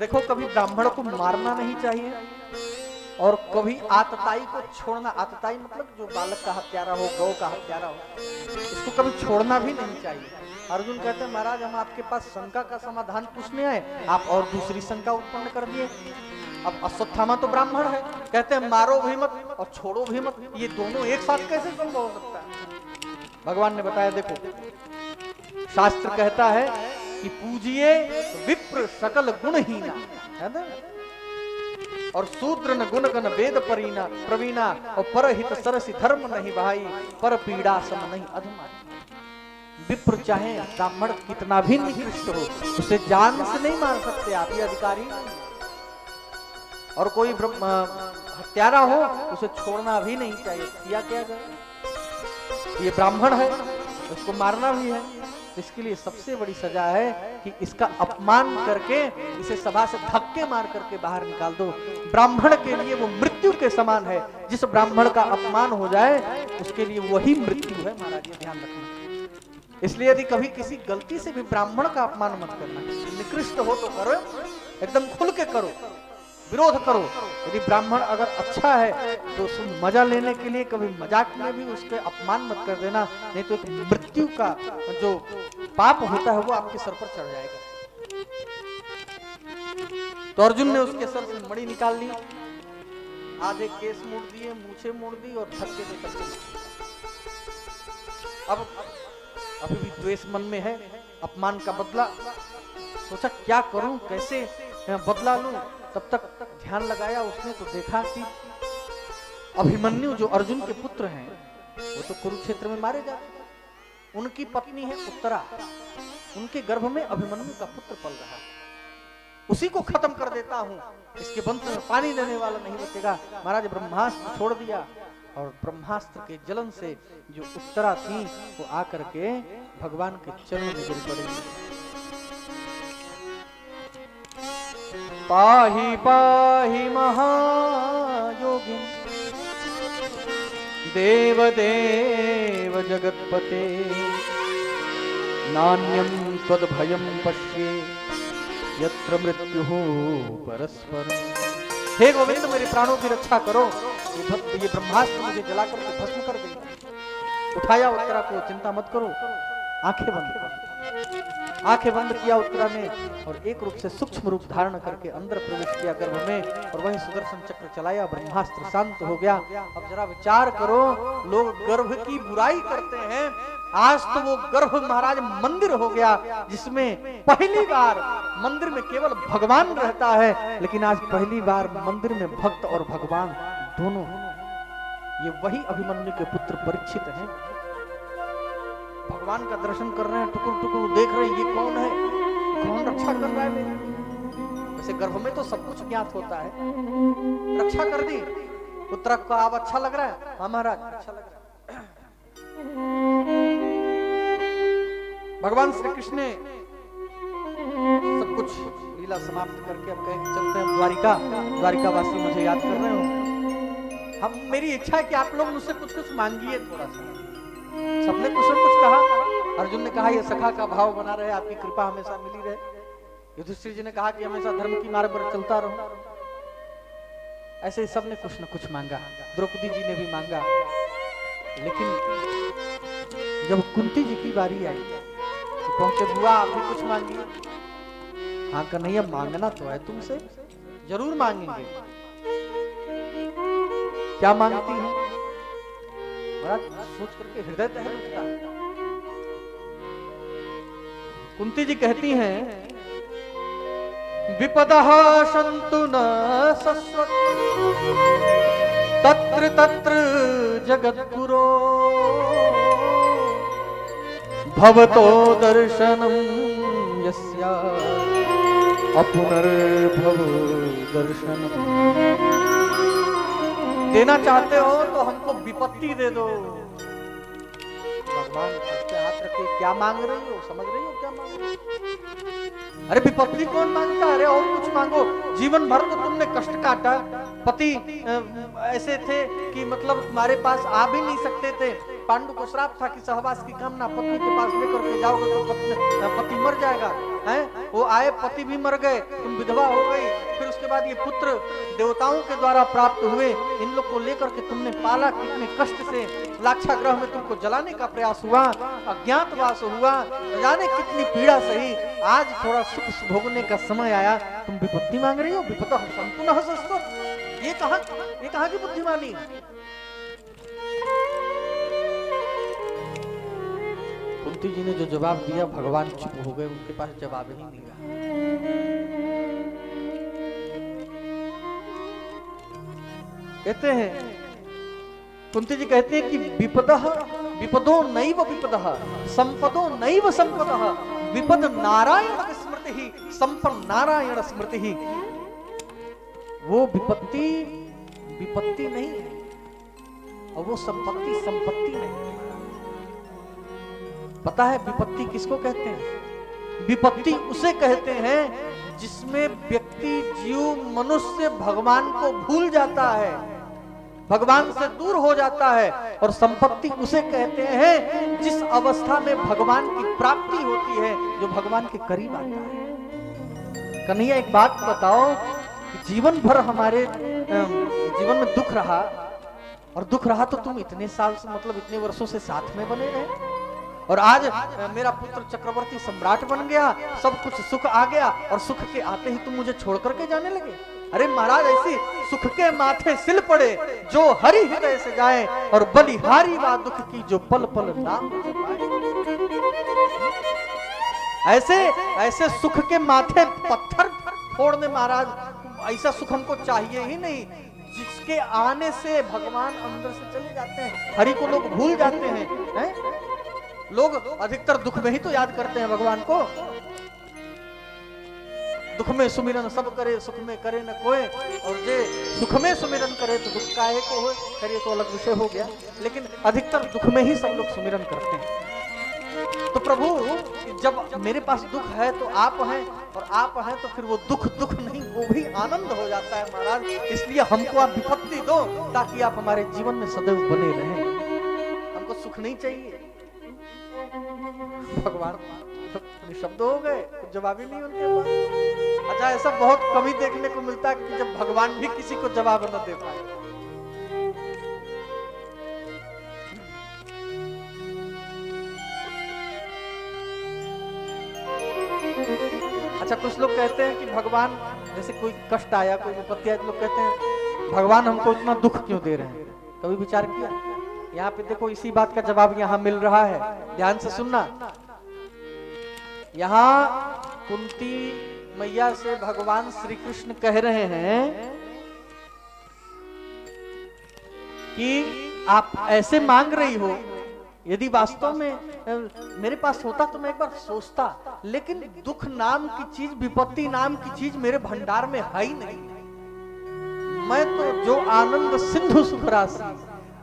देखो कभी ब्राह्मण को मारना नहीं चाहिए और कभी आतताई को छोड़ना, आतताई मतलब जो बालक का हत्यारा हो, गौ का हत्यारा हो, इसको कभी छोड़ना भी नहीं चाहिए। अर्जुन कहते हैं महाराज हम आपके पास शंका का समाधान पूछने आए, आप और दूसरी शंका उत्पन्न कर दिए। अब अश्वत्थामा तो ब्राह्मण है, कहते हैं मारो भी मत और छोड़ो भी मत, ये दोनों एक साथ कैसे संभव हो सकता है? भगवान ने बताया देखो, शास्त्र कहता है कि पूजिए विप्र सकल गुणहीना, है ना, और शूद्र न गुण गण वेद परीना प्रवीणा, और परहित सरसी धर्म नहीं भाई, पर पीड़ा सम नहीं अधमा। विप्र चाहे ब्राह्मण कितना भी निकृष्ट हो, उसे जान से नहीं मार सकते आप, ये अधिकारी। और कोई हत्यारा हो उसे छोड़ना भी नहीं चाहिए, किया क्या जाए? ये ब्राह्मण है, उसको मारना भी है, इसके लिए सबसे बड़ी सजा है कि इसका अपमान करके इसे सभा से धक्के मार करके बाहर निकाल दो। ब्राह्मण के लिए वो मृत्यु के समान है, जिस ब्राह्मण का अपमान हो जाए उसके लिए वही मृत्यु है महाराज, ये ध्यान रखना। इसलिए यदि कभी किसी गलती से भी ब्राह्मण का अपमान मत करना, निकृष्ट हो तो करो, एकदम खुल के करो, विरोध करो। यदि ब्राह्मण अगर अच्छा है तो उसमें मजा लेने के लिए कभी मजाक में भी उसके अपमान मत कर देना, नहीं तो एक मृत्यु का जो पाप होता है वो आपके सर पर चढ़ जाएगा। तो अर्जुन ने उसके सर से मणि निकाल ली, आधे केस मोड़ दिए, मूछे मोड़ दी और धक्के देकर अब अभी भी द्वेष मन में है, अपमान का बदला। सोचा क्या करूं, कैसे बदला लूं। तब तक ध्यान लगाया उसने तो देखा कि अभिमन्यु जो अर्जुन के पुत्र हैं वो तो कुरुक्षेत्र में मारे जाते, उनकी पत्नी है उत्तरा, उनके गर्भ में अभिमन्यु का पुत्र पल रहा, उसी को खत्म कर देता हूं, इसके वंश में पानी देने वाला नहीं बचेगा। महाराज ब्रह्मास्त्र छोड़ दिया और ब्रह्मास्त्र के जलन से जो उत्तरा थी वो आकर के भगवान के चरणों में गिर पड़ी। पाहि पाहि महायोगिन देव देव जगत्पते, नान्यं त्वद्भयं पश्ये यत्र मृत्युः परस्पर। हे गोविंद मेरे प्राणों की रक्षा करो, ये ब्रह्मास्त्र मुझे जलाकर के भस्म कर देगा। उठाया उत्तरा को, चिंता मत करो, आंखें बंद करो। आंखें बंद किया उत्तरा ने और एक रूप से सूक्ष्म रूप धारण करके अंदर प्रवेश किया गर्भ में, और वहीं सुदर्शन चक्र चलाया, ब्रह्मास्त्र शांत हो गया। अब जरा विचार करो, लोग गर्भ की बुराई करते हैं, आज तो वो गर्भ महाराज मंदिर हो गया, जिसमें पहली बार मंदिर में केवल भगवान रहता है, लेकिन आज पहली बार मंदिर में भक्त और भगवान दोनों। ये वही अभिमन्यु के पुत्र परीक्षित हैं, भगवान का दर्शन कर रहे हैं, टुकुर टुकुर देख रहे हैं, ये कौन है, कौन रक्षा कर रहा है मेरी। वैसे गर्भ में तो सब कुछ ज्ञात होता है, रक्षा कर दी। उत्तरा को अब अच्छा लग रहा है? हाँ महाराज अच्छा लग रहा है। भगवान श्री कृष्ण ने सब कुछ लीला समाप्त करके अब कहे चलते हैं द्वारिका, द्वारिका वासी मुझे याद कर रहे हो, हम मेरी इच्छा है कि आप लोग मुझसे कुछ कुछ मांगिए थोड़ा सा। सबने कुछ न कुछ कहा। अर्जुन ने कहा ये सखा का भाव बना रहे, आपकी कृपा हमेशा मिली रहे। युधिष्ठिर जी ने कहा कि हमेशा धर्म की मार्ग पर चलता रहूं। ऐसे ही सबने कुछ न कुछ मांगा, द्रौपदी जी ने भी मांगा। लेकिन जब कुंती जी की बारी आई तो पहुंचे, बुआ आप भी कुछ मांगी। हाँ कन्हैया मांगना तो है तुमसे, जरूर मांगेंगे। क्या मांगती है? सोच करके हृदय तहल उठता है। कुंती जी कहती हैं, विपदः सन्तु न सस्वत् तत्र तत्र जगद्गुरो, भवतो दर्शनं यस्या अपुनर्भव दर्शनम्। देना चाहते हो तो हमको विपत्ति दे दो। भगवान उसके हाथ रखे, क्या मांग रही हो, समझ रही हो क्या मांग रही हो? अरे विपत्ति कौन मांगता है? अरे और कुछ मांगो। जीवन भर तो तुमने कष्ट काटा, पति ऐसे थे कि मतलब तुम्हारे पास आ भी नहीं सकते थे। पांडु को श्राप था कि सहवास की कामना पत्नी के पास लेकर के जाओगे तो पति मर जाएगा। हैं, वो आए पति भी मर गए, तुम विधवा हो गई, फिर उसके बाद ये पुत्र देवताओं के द्वारा प्राप्त हुए, इन लोग को लेकर के तुमने पाला, कितने कष्ट से लाक्षागृह में तुमको जलाने का प्रयास हुआ, अज्ञातवास हुआ, न जाने कितनी पीड़ा सही, आज थोड़ा सुख भोगने का समय आया, तुम विपत्ति मांग रही हो, विपदा संतुन हसस्तो। ये कहाँ की बुद्धिमानी है? कुंती जी ने जो जवाब दिया, भगवान चुप हो गए, उनके पास जवाब ही नहीं रहा। कहते हैं, कुंती जी कहते हैं कि विपदो नैव विपदः संपदो नैव संपदः विपद नारायण स्मृति ही संपन्न नारायण स्मृति ही। वो विपत्ति नहीं है और वो संपत्ति नहीं है। पता है विपत्ति किसको कहते हैं? विपत्ति उसे कहते हैं जिसमें व्यक्ति, जीव, मनुष्य भगवान को भूल जाता है, भगवान से दूर हो जाता है। और संपत्ति उसे कहते हैं जिस अवस्था में भगवान की प्राप्ति होती है, जो भगवान के करीब आता है। कन्हैया एक बात बताओ, जीवन भर हमारे जीवन में दुख रहा, और दुख रहा तो तुम इतने साल से, मतलब इतने वर्षों से साथ में बने रहे, और आज मेरा पुत्र चक्रवर्ती सम्राट बन गया, सब कुछ सुख आ गया, और सुख के आते ही तुम मुझे छोड़ करके जाने लगे। अरे महाराज, ऐसी सुख के माथे सिल पड़े जो हरि हृदय से जाए, और बलिहारी वा दुख की जो पल पल नाम पाए। ऐसे सुख के माथे पत्थर फोड़ने, महाराज ऐसा सुख हमको चाहिए ही नहीं, जिसके आने से भगवान अंदर से चले जाते हैं, हरि को लोग भूल जाते हैं। लोग अधिकतर दुख में ही तो याद करते हैं भगवान को। दुख में सुमिरन सब करे, सुख में करे न कोई, और जे सुख में सुमिरन करे तो दुख काहे को होए। खैर तो अलग विषय हो गया, लेकिन अधिकतर दुख में ही सब लोग सुमिरन करते हैं। तो प्रभु, जब मेरे पास दुख है तो आप हैं, और आप हैं तो फिर वो दुख नहीं, वो भी आनंद हो जाता है महाराज। इसलिए हमको आप विपत्ति दो, ताकि आप हमारे जीवन में सदैव बने रहें। हमको सुख नहीं चाहिए। भगवान निशब्द हो गए, कुछ जवाब ही नहीं उनके पास। अच्छा, ऐसा बहुत कभी देखने को मिलता है कि जब भगवान भी किसी को जवाब न दे पाए। अच्छा, कुछ लोग कहते हैं कि भगवान, जैसे कोई कष्ट आया, कोई विपत्ति आया, लोग कहते हैं भगवान हमको इतना दुख क्यों दे रहे हैं। कभी विचार किया? यहाँ पे देखो, इसी बात का जवाब यहाँ मिल रहा है, ध्यान से सुनना। यहाँ कुंती मैया से भगवान श्री कृष्ण कह रहे हैं कि आप ऐसे मांग रही हो, यदि वास्तव में मेरे पास होता तो मैं एक बार सोचता, लेकिन दुख नाम की चीज, विपत्ति नाम की चीज मेरे भंडार में है ही नहीं। मैं तो जो आनंद सिंधु सुख राशि,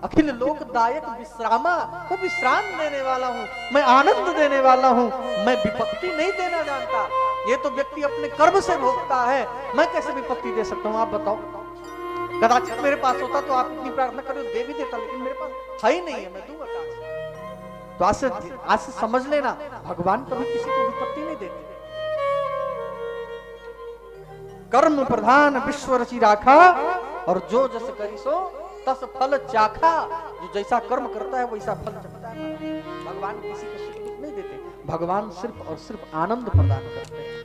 अखिल लोकदायक विश्रामा को विश्राम देने वाला हूँ, मैं आनंद देने वाला हूँ, मैं विपत्ति नहीं देना जानता। ये तो व्यक्ति अपने कर्म से भोगता है, मैं कैसे विपत्ति दे सकता हूँ? आप बताओ। कदाचित मेरे पास होता तो आप इतनी प्रार्थना करो, दे भी देता, लेकिन मेरे पास है ही नहीं है, मैं दूंगा कहां से? तो आज से समझ लेना, भगवान कभी किसी को विपत्ति नहीं देते। कर्म प्रधान विश्व रचि राखा, और जो जस करी सो तस फल चाखा। जो जैसा कर्म करता है वैसा फल चखता है। भगवान किसी को सुख दुख नहीं देते, भगवान सिर्फ और सिर्फ आनंद प्रदान करते हैं।